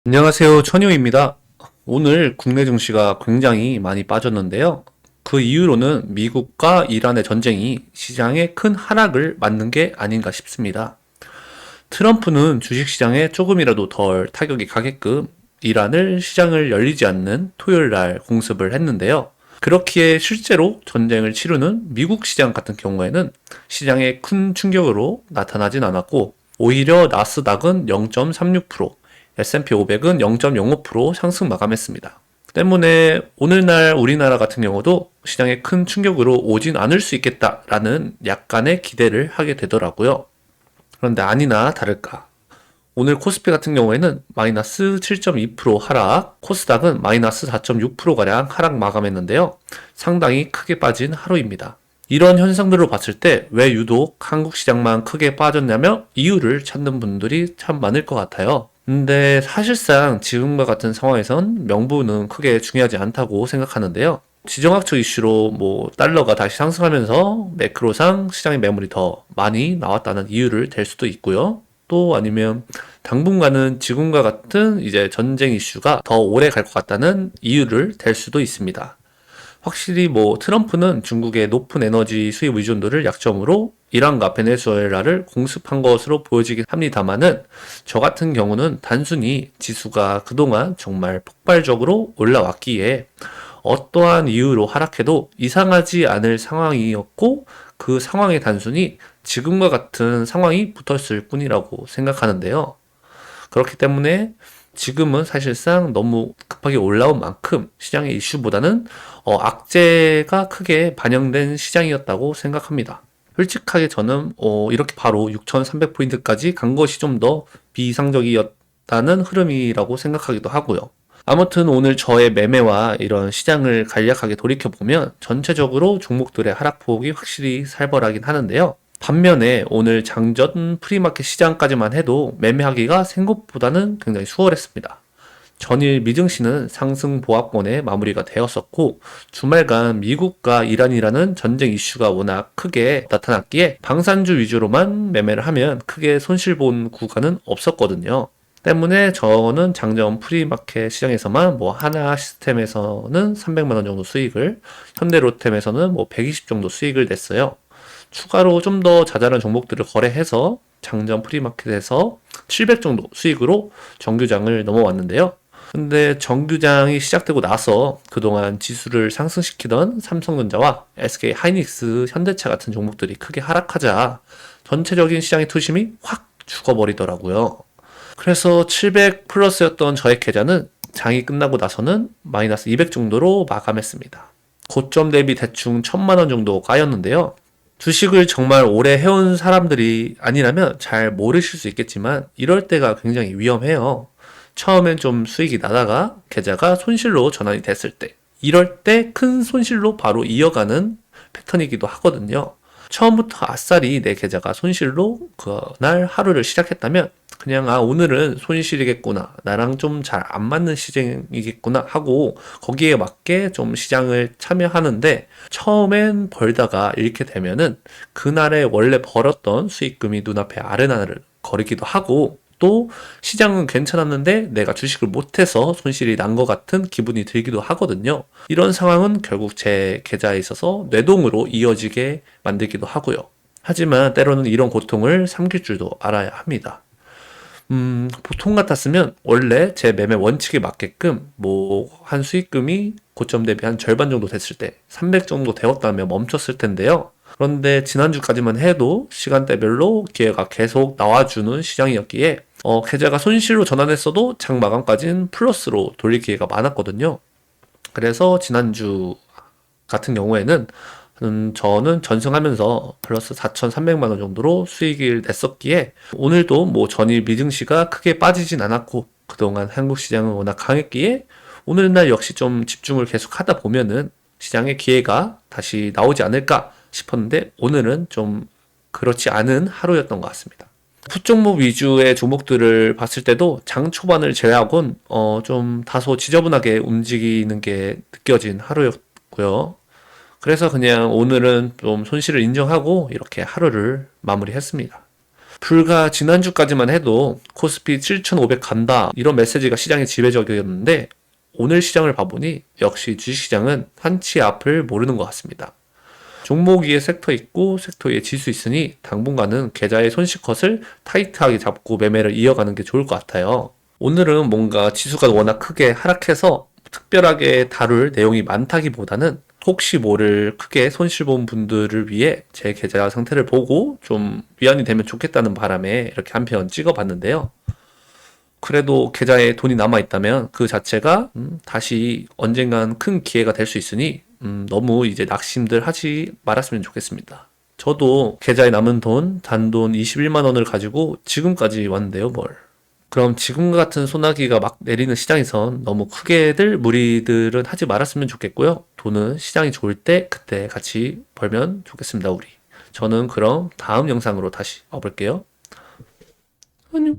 안녕하세요. 천유입니다. 오늘 국내 증시가 굉장히 많이 빠졌는데요. 그 이유로는 미국과 이란의 전쟁이 시장에 큰 하락을 맞는 게 아닌가 싶습니다. 트럼프는 주식시장에 조금이라도 덜 타격이 가게끔 이란을 시장을 열리지 않는 토요일 날 공습을 했는데요. 그렇기에 실제로 전쟁을 치르는 미국 시장 같은 경우에는 시장에 큰 충격으로 나타나진 않았고, 오히려 나스닥은 0.36%, S&P 500은 0.05% 상승 마감했습니다. 때문에 오늘날 우리나라 같은 경우도 시장에 큰 충격으로 오진 않을 수 있겠다라는 약간의 기대를 하게 되더라고요. 그런데 아니나 다를까. 오늘 코스피 같은 경우에는 마이너스 7.2% 하락, 코스닥은 마이너스 4.6%가량 하락 마감했는데요. 상당히 크게 빠진 하루입니다. 이런 현상들을 봤을 때 왜 유독 한국 시장만 크게 빠졌냐며 이유를 찾는 분들이 참 많을 것 같아요. 근데 사실상 지금과 같은 상황에선 명분은 크게 중요하지 않다고 생각하는데요. 지정학적 이슈로 달러가 다시 상승하면서 매크로상 시장의 매물이 더 많이 나왔다는 이유를 댈 수도 있고요. 또 아니면 당분간은 지금과 같은 이제 전쟁 이슈가 더 오래 갈 것 같다는 이유를 댈 수도 있습니다. 확실히 트럼프는 중국의 높은 에너지 수입 의존도를 약점으로 이란과 베네수엘라를 공습한 것으로 보여지긴 합니다만은, 저 같은 경우는 단순히 지수가 그동안 정말 폭발적으로 올라왔기에 어떠한 이유로 하락해도 이상하지 않을 상황이었고, 그 상황에 단순히 지금과 같은 상황이 붙었을 뿐이라고 생각하는데요. 그렇기 때문에 지금은 사실상 너무 급하게 올라온 만큼 시장의 이슈보다는 악재가 크게 반영된 시장이었다고 생각합니다. 솔직하게 저는 이렇게 바로 6,300포인트까지 간 것이 좀 더 비이상적이었다는 흐름이라고 생각하기도 하고요. 아무튼 오늘 저의 매매와 이런 시장을 간략하게 돌이켜보면 전체적으로 종목들의 하락폭이 확실히 살벌하긴 하는데요. 반면에 오늘 장전 프리마켓 시장까지만 해도 매매하기가 생각보다는 굉장히 수월했습니다. 전일 미증시는 상승 보합권에 마무리가 되었었고, 주말간 미국과 이란이라는 전쟁 이슈가 워낙 크게 나타났기에 방산주 위주로만 매매를 하면 크게 손실 본 구간은 없었거든요. 때문에 저는 장전 프리마켓 시장에서만 하나 시스템에서는 300만 원 정도 수익을, 현대로템에서는 120 정도 수익을 냈어요. 추가로 좀 더 자잘한 종목들을 거래해서 장전 프리마켓에서 700 정도 수익으로 정규장을 넘어왔는데요. 근데 정규장이 시작되고 나서 그동안 지수를 상승시키던 삼성전자와 SK 하이닉스, 현대차 같은 종목들이 크게 하락하자 전체적인 시장의 투심이 확 죽어버리더라고요. 그래서 700 플러스였던 저의 계좌는 장이 끝나고 나서는 마이너스 200 정도로 마감했습니다. 고점 대비 대충 1000만 원 정도 까였는데요. 주식을 정말 오래 해온 사람들이 아니라면 잘 모르실 수 있겠지만 이럴 때가 굉장히 위험해요. 처음엔 좀 수익이 나다가 계좌가 손실로 전환이 됐을 때, 이럴 때 큰 손실로 바로 이어가는 패턴이기도 하거든요. 처음부터 아싸리 내 계좌가 손실로 그날 하루를 시작했다면 그냥 오늘은 손실이겠구나, 나랑 좀 잘 안 맞는 시장이겠구나 하고 거기에 맞게 좀 시장을 참여하는데, 처음엔 벌다가 잃게 되면은 그날에 원래 벌었던 수익금이 눈앞에 아른아른 거리기도 하고, 또 시장은 괜찮았는데 내가 주식을 못해서 손실이 난 것 같은 기분이 들기도 하거든요. 이런 상황은 결국 제 계좌에 있어서 뇌동으로 이어지게 만들기도 하고요. 하지만 때로는 이런 고통을 삼킬 줄도 알아야 합니다. 보통 같았으면 원래 제 매매 원칙에 맞게끔 한 수익금이 고점 대비 한 절반 정도 됐을 때 300 정도 되었다면 멈췄을 텐데요. 그런데 지난주까지만 해도 시간대별로 기회가 계속 나와주는 시장이었기에 계좌가 손실로 전환했어도 장 마감까지는 플러스로 돌릴 기회가 많았거든요. 그래서 지난주 같은 경우에는 저는 전승하면서 플러스 4,300만 원 정도로 수익을 냈었기에, 오늘도 전일 미증시가 크게 빠지진 않았고 그동안 한국 시장은 워낙 강했기에 오늘날 역시 좀 집중을 계속 하다 보면은 시장의 기회가 다시 나오지 않을까 싶었는데, 오늘은 좀 그렇지 않은 하루였던 것 같습니다. 풋종목 위주의 종목들을 봤을 때도 장 초반을 제외하곤 좀 다소 지저분하게 움직이는 게 느껴진 하루였고요. 그래서 그냥 오늘은 좀 손실을 인정하고 이렇게 하루를 마무리했습니다. 불과 지난주까지만 해도 코스피 7,500 간다 이런 메시지가 시장에 지배적이었는데 오늘 시장을 봐보니 역시 주식시장은 한치 앞을 모르는 것 같습니다. 종목 위에 섹터 있고 섹터 위에 지수 있으니 당분간은 계좌의 손실컷을 타이트하게 잡고 매매를 이어가는 게 좋을 것 같아요. 오늘은 뭔가 지수가 워낙 크게 하락해서 특별하게 다룰 내용이 많다기보다는 혹시 모를 크게 손실 본 분들을 위해 제 계좌 상태를 보고 좀 위안이 되면 좋겠다는 바람에 이렇게 한 편 찍어봤는데요. 그래도 계좌에 돈이 남아있다면 그 자체가 다시 언젠간 큰 기회가 될 수 있으니 너무 이제 낙심들 하지 말았으면 좋겠습니다. 저도 계좌에 남은 돈, 단돈 21만 원을 가지고 지금까지 왔는데요, 뭘. 그럼 지금 같은 소나기가 막 내리는 시장에선 너무 크게들 무리들은 하지 말았으면 좋겠고요. 돈은 시장이 좋을 때 그때 같이 벌면 좋겠습니다, 우리. 저는 그럼 다음 영상으로 다시 와볼게요. 안녕.